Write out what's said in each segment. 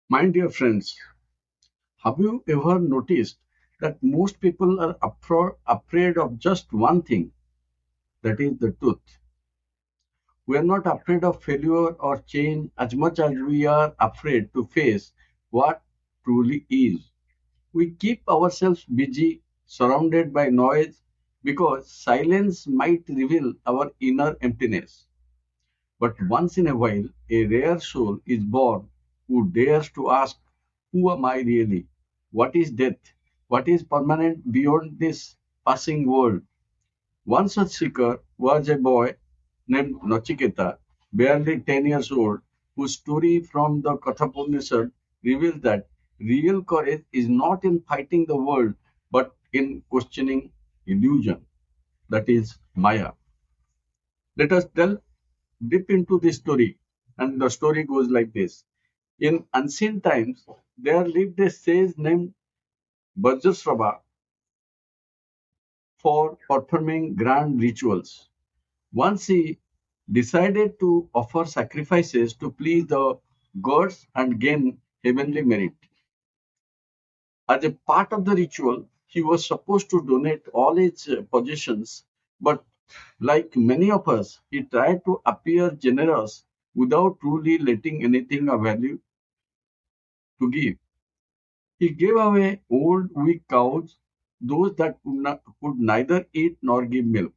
My dear friends, have you ever noticed that most people are afraid of just one thing, that is the truth? We are not afraid of failure or change as much as we are afraid to face what truly is. We keep ourselves busy, surrounded by noise, because silence might reveal our inner emptiness. But once in a while, a rare soul is born who dares to ask, who am I really? What is death? What is permanent beyond this passing world? One such seeker was a boy named Nachiketa, barely 10 years old, whose story from the Kathapunisad reveals that real courage is not in fighting the world, but in questioning illusion, that is Maya. Let us delve deep into this story, and the story goes like this. In ancient times, there lived a sage named Vajrasrava for performing grand rituals. Once he decided to offer sacrifices to please the gods and gain heavenly merit. As a part of the ritual, he was supposed to donate all his possessions, but like many of us, he tried to appear generous without truly letting anything of value to give. He gave away old, weak cows, those that could neither eat nor give milk.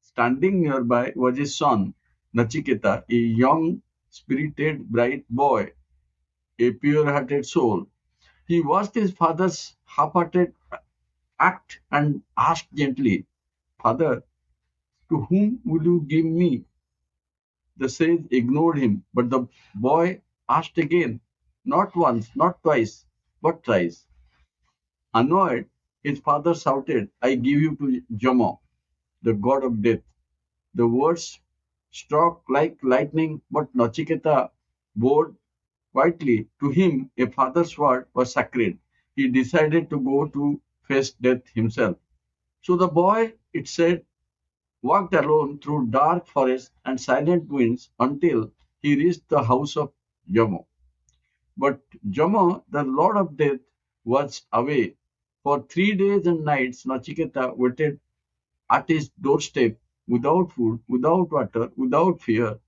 Standing nearby was his son, Nachiketa, a young, spirited, bright boy, a pure-hearted soul. He watched his father's half-hearted act and asked gently, Father, to whom will you give me? The sage ignored him, but the boy asked again, not once, not twice, but thrice. Annoyed, his father shouted, I give you to Jama, the god of death. The words struck like lightning, but Nachiketa bowed quietly. To him, a father's word was sacred. He decided to go to face death himself. So the boy, it said, walked alone through dark forests and silent winds until he reached the house of Yama. But Yama, the lord of death, was away. For 3 days and nights, Nachiketa waited at his doorstep without food, without water, without fear.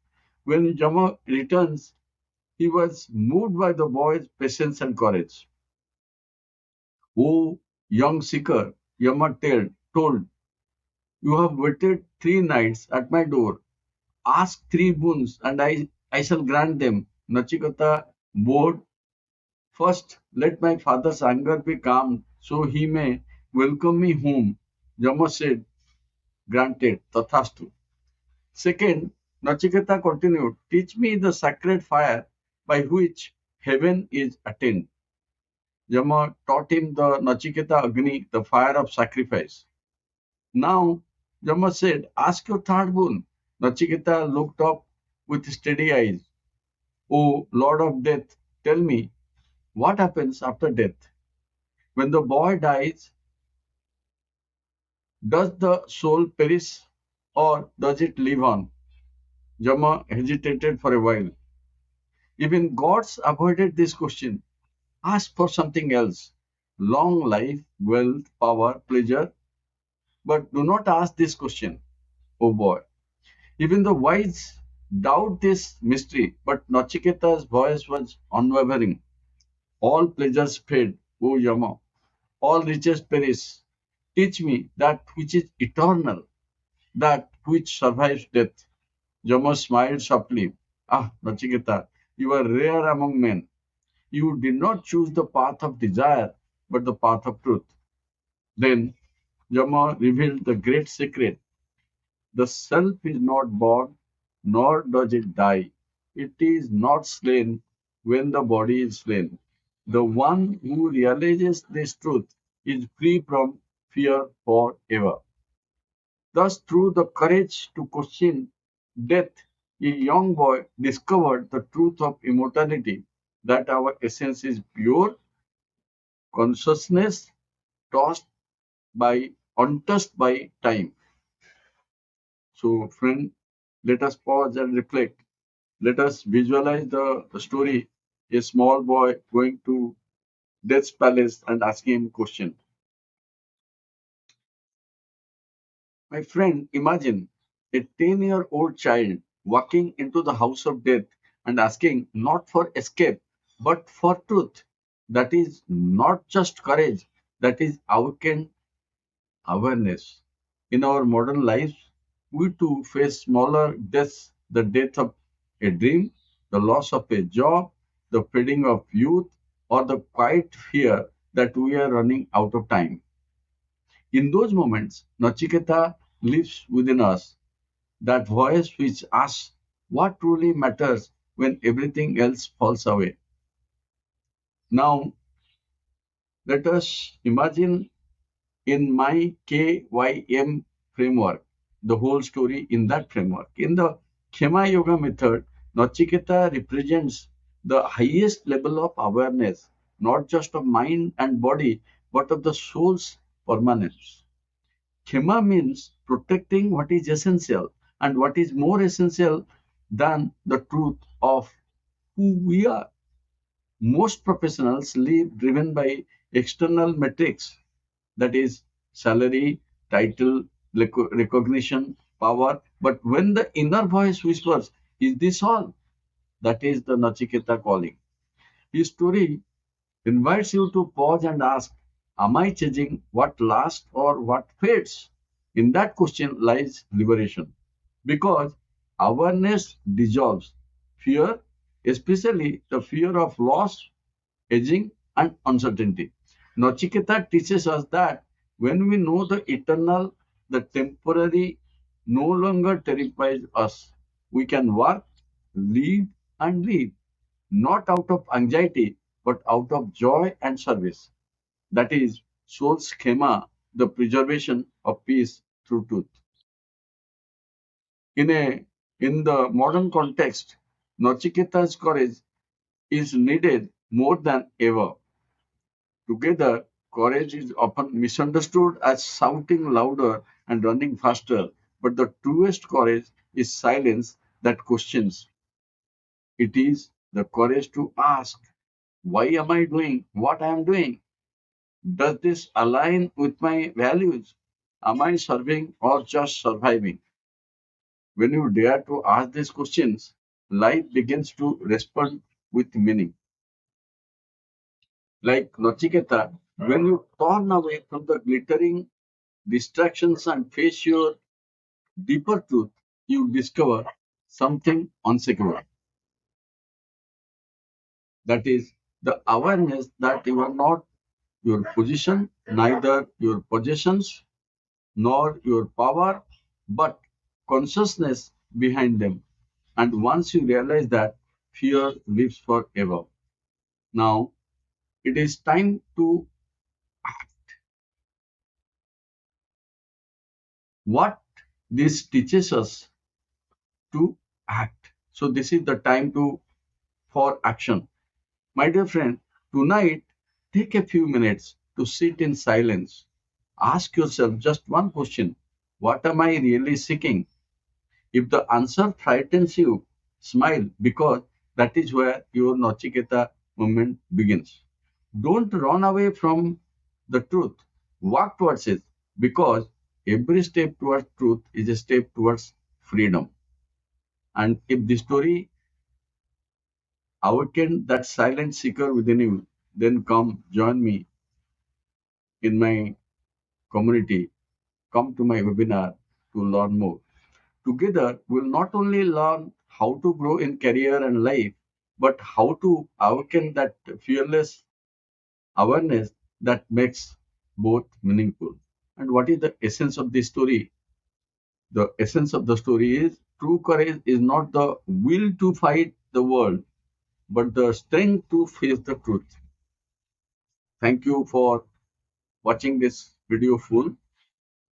When Yama returns, he was moved by the boy's patience and courage. O young seeker, Yama told, you have waited 3 nights at my door. Ask 3 boons, and I shall grant them. Nachiketa bowed. First, let my father's anger be calmed, so he may welcome me home. Yama said, granted, tathastu. Second, Nachiketa continued, teach me the sacred fire by which heaven is attained. Yama taught him the Nachiketa Agni, the fire of sacrifice. Now, Yama said, ask your third boon. Nachiketa looked up with steady eyes. O Lord of Death, tell me, what happens after death? When the boy dies, does the soul perish or does it live on? Yama hesitated for a while. Even gods avoided this question. Ask for something else. Long life, wealth, power, pleasure. But do not ask this question, oh boy. Even the wise doubt this mystery, but Nachiketa's voice was unwavering. All pleasures fade, O Yama. All riches perish. Teach me that which is eternal, that which survives death. Yama smiled softly. Ah, Nachiketa, you are rare among men. You did not choose the path of desire, but the path of truth. Then Yama revealed the great secret. The self is not born, nor does it die. It is not slain when the body is slain. The one who realizes this truth is free from fear forever. Thus, through the courage to question death, a young boy discovered the truth of immortality, that our essence is pure consciousness tossed by untouched by time. So, friend, let us pause and reflect. Let us visualize the story a small boy going to Death's palace and asking him question. My friend, imagine a 10-year-old child walking into the house of death and asking not for escape, but for truth. That is not just courage, that is awakened awareness. In our modern lives, we too face smaller deaths, the death of a dream, the loss of a job, the fading of youth, or the quiet fear that we are running out of time. In those moments, Nachiketa lives within us, that voice which asks what truly matters when everything else falls away. Now, let us imagine in my KYM framework, the whole story in that framework. In the Khema Yoga method, Nachiketa represents the highest level of awareness, not just of mind and body, but of the soul's permanence. Khema means protecting what is essential and what is more essential than the truth of who we are. Most professionals live driven by external metrics, that is, salary, title, recognition, power. But when the inner voice whispers, is this all? That is the Nachiketa calling. His story invites you to pause and ask, am I chasing what lasts or what fades? In that question lies liberation. Because awareness dissolves fear, especially the fear of loss, aging, and uncertainty. Nachiketa teaches us that when we know the eternal, the temporary no longer terrifies us. We can work, live, and live, not out of anxiety, but out of joy and service. That is soul schema, the preservation of peace through truth. In a in the modern context, Nachiketa's courage is needed more than ever. Together, courage is often misunderstood as shouting louder and running faster, but the truest courage is silence that questions. It is the courage to ask, why am I doing what I am doing? Does this align with my values? Am I serving or just surviving? When you dare to ask these questions, life begins to respond with meaning. Like Nachiketa, when you turn away from the glittering distractions and face your deeper truth, you discover something unsecure. That is the awareness that you are not your position, neither your possessions nor your power, but consciousness behind them. And once you realize that, fear lives forever. Now, it is time to what this teaches us to act. So this is the time to for action. My dear friend, tonight take a few minutes to sit in silence. Ask yourself just one question. What am I really seeking? If the answer frightens you, smile because that is where your Nachiketa movement begins. Don't run away from the truth. Walk towards it because every step towards truth is a step towards freedom. And if the story awakened that silent seeker within you, then come join me in my community. Come to my webinar to learn more. Together, we'll not only learn how to grow in career and life, but how to awaken that fearless awareness that makes both meaningful. And what is the essence of this story? The essence of the story is true courage is not the will to fight the world, but the strength to face the truth. Thank you for watching this video full.